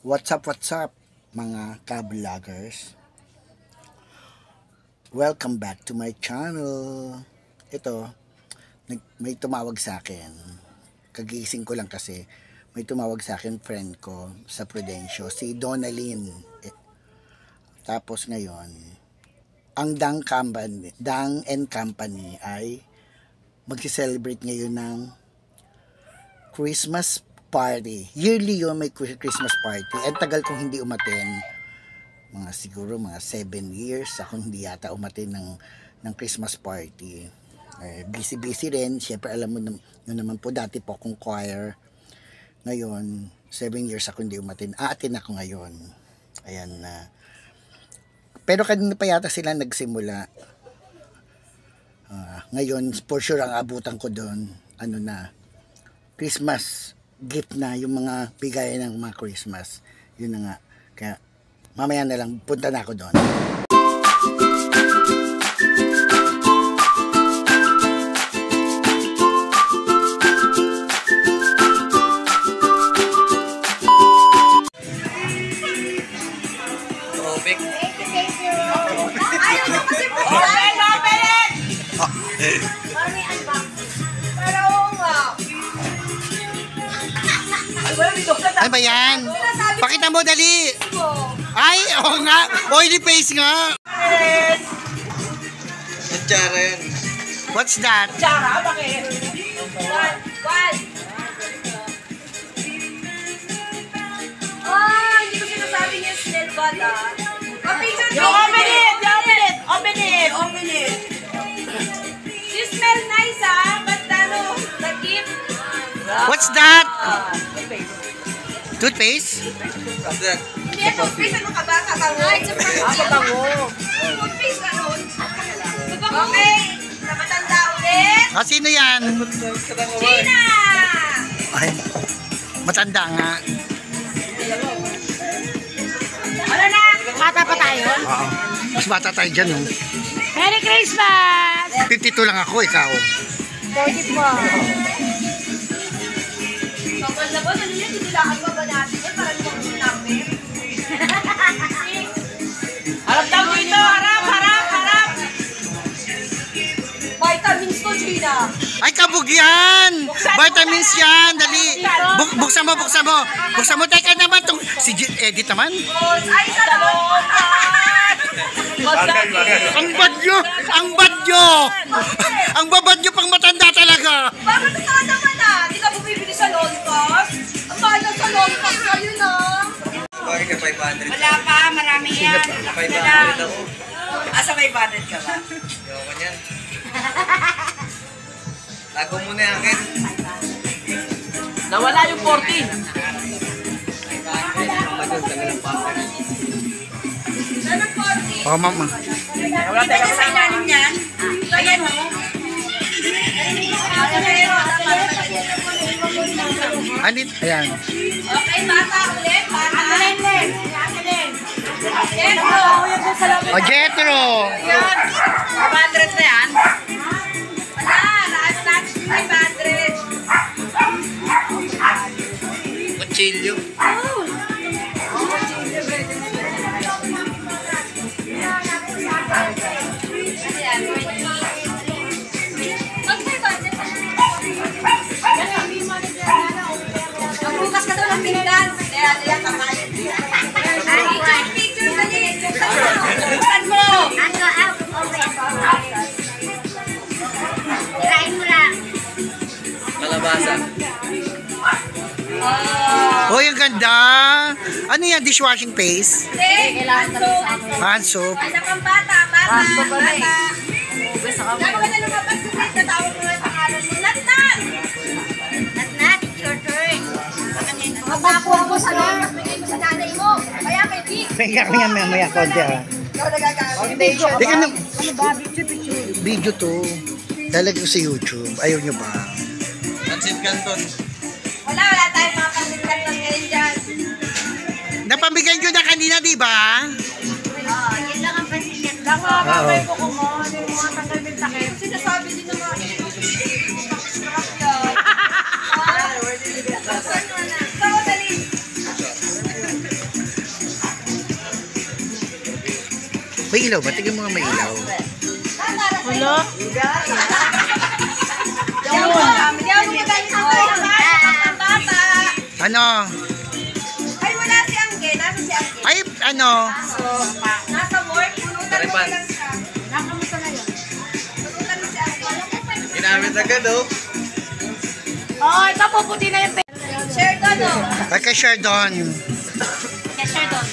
What's up mga ka-vloggers? Welcome back to my channel. Ito, may tumawag sa akin. Kagising ko lang kasi may tumawag sa akin friend ko sa Prudencio, si Donalyn. Tapos ngayon, ang Dang and Company ay magsi-celebrate ngayon ng Christmas party. Yearly yun, may Christmas party. Ang tagal kong hindi umaten. Siguro mga 7 years akong hindi yata umaten ng Christmas party. Busy rin. Siyempre alam mo yun naman po, dati po akong choir. Ngayon, 7 years ako hindi umaten. Aatin ako ngayon. Ayan na. Pero kanina pa yata sila nagsimula. Ngayon, for sure ang abutan ko doon, Christmas gift na, yung mga bigay ng mga Christmas. Yun na nga. Kaya mamaya na lang punta na ako doon. Tropik. Ayaw mo kasi po. Ano ba yan? Pakita mo dali. Ay, oo nga. Oily face nga. Kutsara yan. What's that? Chara, bakit? One. Oh, hindi ko sinasabi niya snail god ah. Open it. You smell nice ah, but the gift. What's that? Toothpaste? What's that? Hindi, toothpaste ano ka ba? Kabango? It's a kabango. Toothpaste ka nun. Okay, namatanda ulit. Sino yan? Gina! Ay, matanda nga. Ano na? Bata pa tayo? Oo. Mas bata tayo dyan, oh. Merry Christmas! 52 lang ako, ikaw. 34. Kapal na ba? Nanilaan pa ba natin yan? Para naman yung number. Harap daw dito! Harap! Vitamins to, Gina. Ay, kabog yan! Vitamins yan! Dali! Buksan mo! Buksan mo! Teka naman itong... Si Edith naman? Ay, sa loob! Ang badyo! Ang babadyo pang matanda talaga! Bakit ito naman ah? Di ka bumibili sa Lolcos? Ang mahal na sa Lolcos kayo na. Bakit ka 500? Wala pa, marami yan. 500 ako. Asa 500 ka ba? Ayoko niyan. Tago mo na yan, Ken. Nawala yung 14. Saan ang 40? Oh, mama. Wala tayo sa ilalim yan. Ayan mo. Anit? Ayan. Okay, bata ulit. Bata. O, Jetro! 500 na yan. Wala, lahat natin 500. Kutsilyo. Magbukas ka daw ng pinggan. Kaya kakain. Picture ka din. Buksan mo. Tirain mo lang. Kalabasa. Oh, yung ganda! Ano yan? Dishwashing paste? Hand soap. Ay, sa pambata. Bata. Dapat ka na lumabas kasi natawag mo yung pangalan mo. Natnat! Natnat, it's your turn. Mabakuha mo sa loob. Bigay mo sa nanay mo. Kaya kay Vic. Pega ko yan mamaya konti, ha? Ikaw nagagawa. Teka na. Video to. Talaga sa YouTube. Ayaw nyo ba? Pansit Canton. Wala tayong mga kandidat ng ngayon dyan. Napamigay nyo na kanina, di ba? Yun lang ang pansiyan. Oo. Sinasabi din naman. May ilaw ba? Tingnan mo nga may ilaw. Wala. Hindi ako magaling sa bata. Ano? Ay, wala si Angge. Nasa si Angge. Ay, ano? Nasa work. Punutan mo Taripan. lang siya. Nakamusta na yun? Punutan mo si Angge. Ginamit agad oh. Oh, ito puputi na yung pera. Share doon, no? Kaka-share doon. Share doon.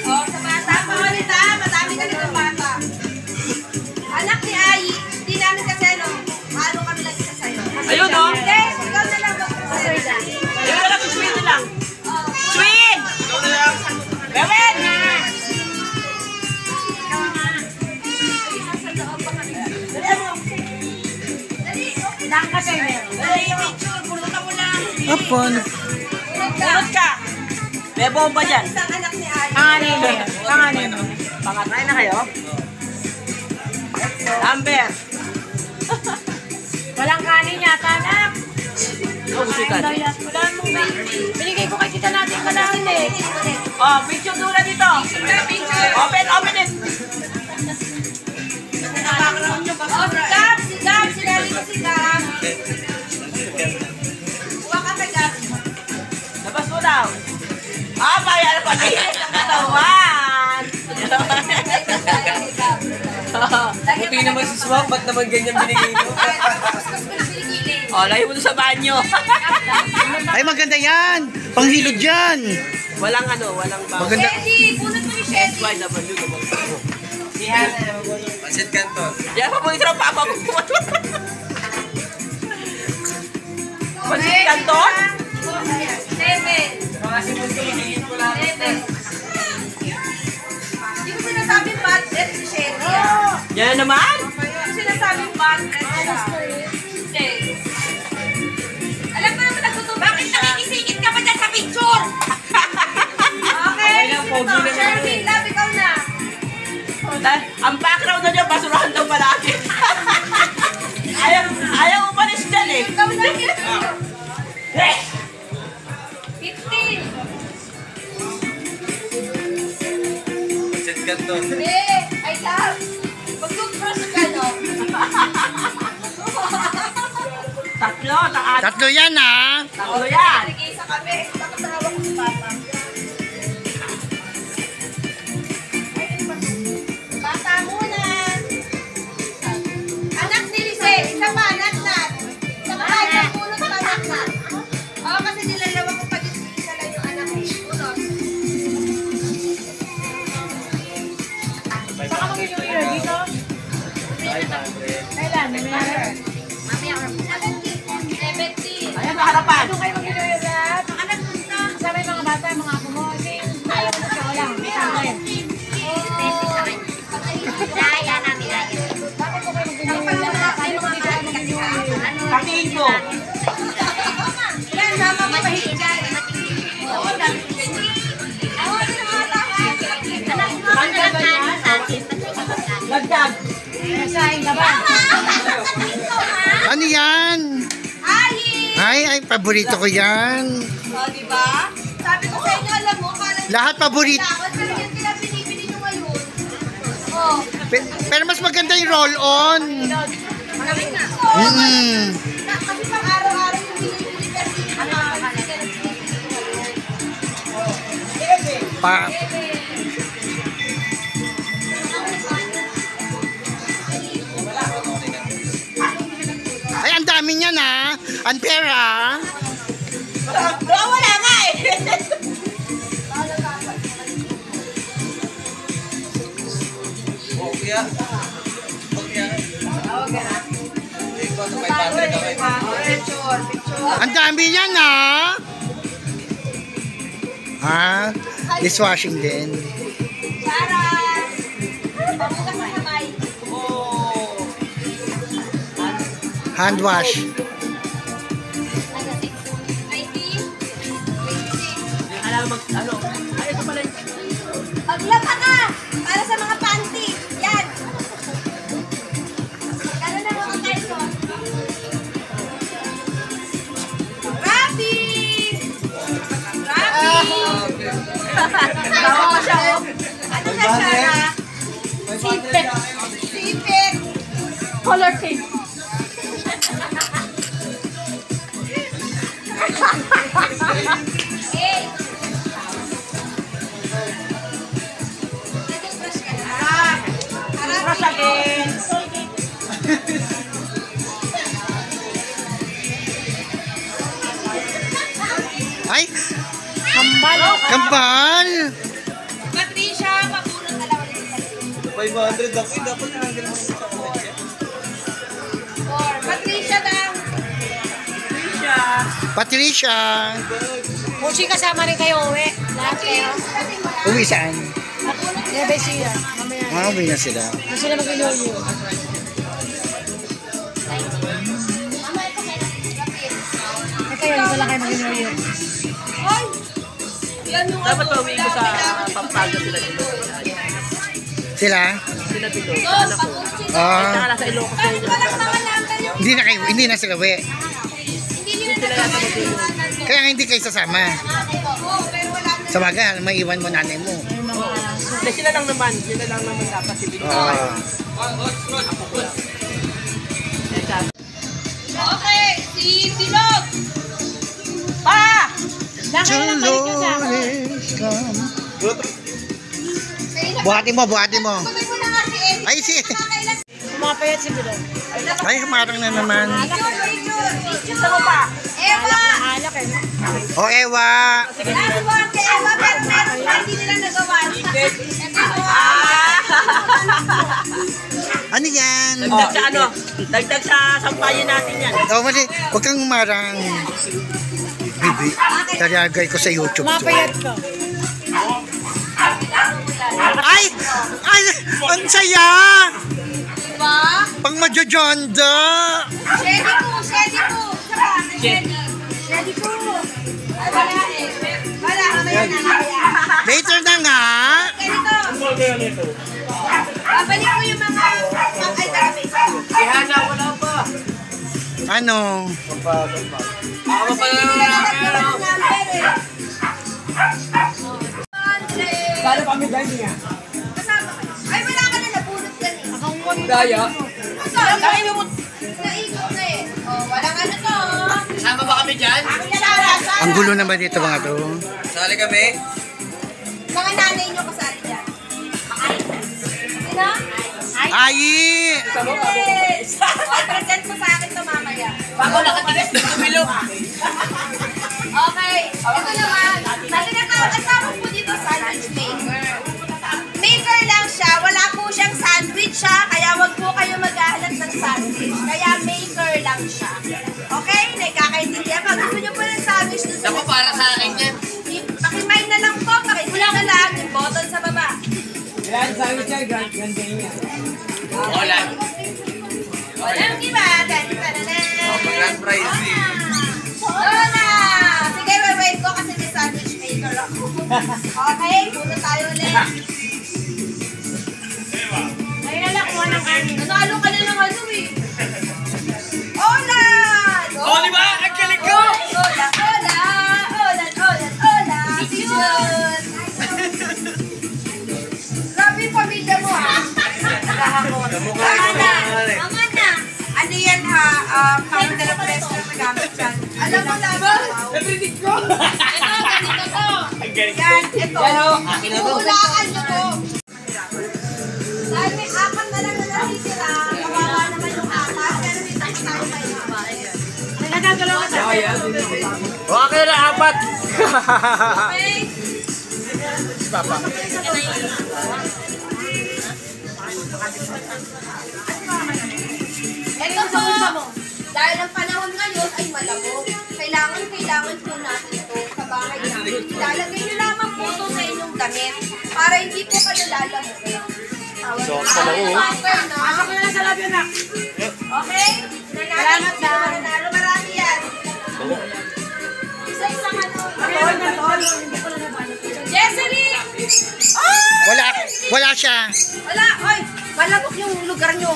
Oh, sa bata. Pamalita. Madami ka nito bata. Anak ni Ai. Hindi namin kasi, no? Maano kami lang isa sa'yo. Ayun, no? Hindi, ikaw na lang mag-present. Ayun na lang, swing na lang. Oh. Swing! Gawin! Lang kasi meron. Apo, ano? Pulot ka. May bomba dyan. Isang anak ni Ai. Panganin mo yan. Panganin mo. Pangatay na kayo? Amber. Walang kanin yata, anak. Kain daw yan. Wala mo. Binigay ko kay tita natin kalahin eh. Oh, picture doon dito. Open it. Oh, si Gab, sinali ko si Gab. Huwag ka kay Gab. Labas mo daw. Ah, bayan pa din ang katawan. Buti naman si Swak, ba't naman ganyan binigay mo? Oh, lahi mo doon sa banyo. Ay, maganda yan. Panghilod yan. Walang walang bawang. Maganda. Shetty, punot mo ni Shetty. SYW. Pansit Canton. Yan pa po ito ang papa mo. Pansit Canton? 7. Mga sinusunod ko lang. 7. Hindi ko sinasabing bad breath si Shetty. Yan naman? Hindi ko sinasabing bad breath siya. Hindi. Alam mo naman nagtutubig. Bakit nakikisigit ka pa dyan sa picture? Okay. Sherwin, love, ikaw na. Ang background na niya, basurahan daw palagi. ayaw umalis dyan eh. Ikaw na. 15. Pansit Canton. Hindi. I love. Mag-toothbrush ka, no? Tatlo. Tatlo yan, ha? Tatlo yan. Nag-iisa kami. Tapos hawak ko si Papa. Bata muna. Anak ni Lise. Isa pa, anak-nat. Isa pa, nagpulot pa anak-nat. Oo, kasi nilalawa ko pa dito. Isa lang yung anak eh. Unos. Saan ka mag-new-year dito? Kailan? Mamaya ko. 17. Ayan, harapan. Ano kayo mag-new-year rap? Anak na. Kasama yung mga bata, yung mga apo mo. Kasi ayaw ko na siya walang. May tangin. Daya namin daya. Bakit ko kayo mag-new-year? Sabi ko dito kayo mag-new-year. Patiin ko. Yan, sama mo mahilig dyan. Oo, dami. Ako, ano yung mga tao? Anak mo, Dagdag ba yan? Dagdag. Sasahin ka ba? Ano yan? Ay, paborito ko yan. O, diba? Sabi ko sa inyo, alam mo, kala Lahat paborito. Dapat pero yan sila pinipili nyo ngayon. Oh. Pero mas maganda yung roll-on. Kami nga. Kasi pang araw-araw yung pinipili pero hindi ko Pa. Ay, ang dami niyan, ha? Ang pera. Wala nga eh. Bokya. Bokya. Ikaw sa may padre ka kayo. Picture, picture. Ang dami niyan, ha? Ha? Dishwashing din. Para. Pabukas na kamay. Hand wash. 90. 26. Alam mo, ay, ito pala. Paglaba ka! Para sa mga panty. Yan. Gano'n na mga kayo. Grabe! Tama ka siya, oh. Ano na siya? Sipit. Sipit. Color pink. Eh. Crush again. Ay, Kambal. kambal. Patricia, mapulot na lang ulit. 500 ako. Dapat na hanggang sa Patricia lang. Patricia. Muchi kasama rin kayo uwi. Lahat kayo. Uwi saan? Nebe siya. Mamaya. Uwi na sila. Gusto sila mag-inulyo. Eh kayo, dito lang kayo mag-inulyo. Ay! Yan yung Dapat ano, pauwi ko sa Pampanga sila dito. Sila? Sila dito. Doon, Sa anak ko. papunsin. Ah, Saka nasa Ilocos na Bakit yun. walang mga number yung hindi na sila uwi. hindi nila nagkakaiwanan doon? Kaya hindi kayo sasama. Oo, pero wala na. Sa baga, maiwan mo nanay mo. Hindi, sila lang naman. Sila lang naman dapat si Big Ah. Okay, si Bilog. Pa! Lakay na lang balik nyo sa ako. Buhati mo. Tuloy mo na nga si Eddie. Ay, si... Kakailan. Kumapayat si Bilog. Ay, marang na naman. Gusto mo pa? Eva! Alak eh. O, Ewa. Last one kay Eva, pero meron pa hindi nila nagawa. Ano yan? Dagdag sa ano? Dagdag sa sampayan natin yan. O, mali. Huwag kang marang... Bibi. Talagay ko sa YouTube. Kumapayat ko. Ay! Ay! Ang saya! Diba? Pang majojonda! Shady po, Shady po. Saka, Shady. Shady po. Ay, wala eh. Wala, mamaya na kaya. Later na nga! Ganito. Babalik ko yung mga... Ay, taga-Facebook. Ihana, wala pa. Ano? Ako pa lang Saan kami dahil niya? Ay, wala ka na napulot yan eh. Daya? Naikot na eh. Oh, walang ano to. Sama ba kami dyan? Ang gulo naman dito mga to. Sali kami? Mga nanay nyo kasali dyan. Sino? Ay! Yes! Oh, present mo sa akin to mamaya. Bago nakatigas na kumilo. Okay, ito naman. Ang tawag po dito, sandwich maker. Maker lang siya, wala po siyang sandwich siya, kaya wag po kayo maghahanap ng sandwich. Kaya maker lang siya. Okay? Nagkakaintindihan pa. Gusto niyo po ng sandwich doon sa... Ako para sa akin yan. Pakimay na lang po, pakiclick na lang yung button sa baba. Ilan sa akin siya, ganda niya. Wala. Walang iba. Tadadadada. Grand prize eh. Lola! Sige, wait ko kasi may sandwich maker ako. Okay, muna tayo ulit. Ayun na lang, kuha ng kanin. Nanalo ka na ng ano eh. Olan! Oh, di ba? Ang galing ko! Olan! Cute! Grabe yung pamilya mo ha. Tama na. Ano yan ha? Parang dalawang peso na nagamit dyan. Alam mo na ba? Napredict ko! Ito, ganito to. Ang galing ko. Yan, ito. Yan o, akin na to. Hulaan nyo to. Dahil may apat na lang na natitira, kawawa naman yung apat, pero may tapos tayo kayo. Nagagalaw ka sa Okay na, apat! Okay? Papa. Ito po, dahil ang panahon ngayon ay malamok. Kailangan po natin ito sa bahay namin. Ilalagay nyo lamang po ito sa inyong damit para hindi po kayo lalamukin. So, Pasok ko na lang sa lobby, anak. okay? Salamat na. Nanalo marami yan. Isa-isang ano. Hindi ko na nabanit. Jessery! Oh! Wala siya. Wala, oy, malamok yung lugar nyo.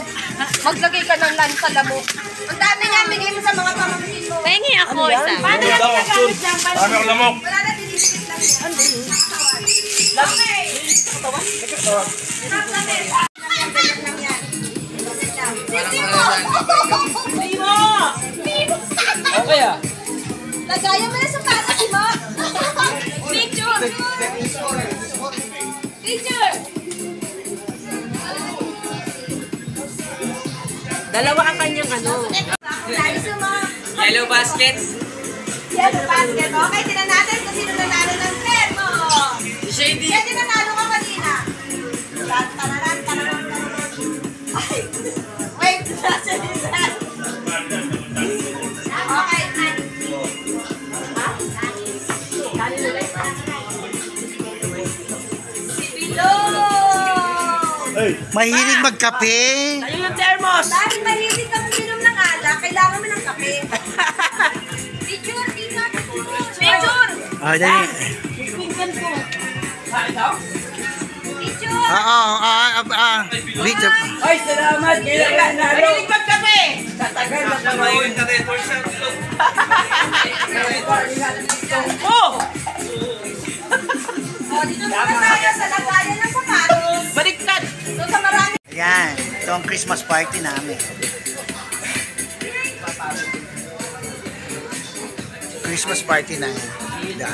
Maglagay ka ng lan sa lamok. Ang dami niya, bigay mo sa mga pamangkin mo. Pengi ako isa. Paano natin nagamit dyan? Wala na, dinisigit lang yan. Okay ah. Lagayan mo na sa pata si Mo. Picture. Picture. Dalawa ang kanyang ano. Nice mo. Yellow basket. Yes, basket. Okay, tinan natin kung sino nanalo ng termo. Shady. Pwede nanalo ka kanina. Tararan, tararan, tararan. Ay, wait, nasa lisan. Okay, si Bilo. Mahilig magkape. Ayun yung thermos. Dahil mahilig kang minom ng alak, kailangan mo ng kape. Picture, picture, picture. Ah, dali. Pinggan ko. Picture. Video. Ay, salamat. Kailangan na. Mahilig magkape. Tatagal na panahon. Oh! O, dito naman tayo sa lagayan ng sapatos. Baliktad. So, sa marami. Ayan, ito ang Christmas party namin. Christmas party ng Ida.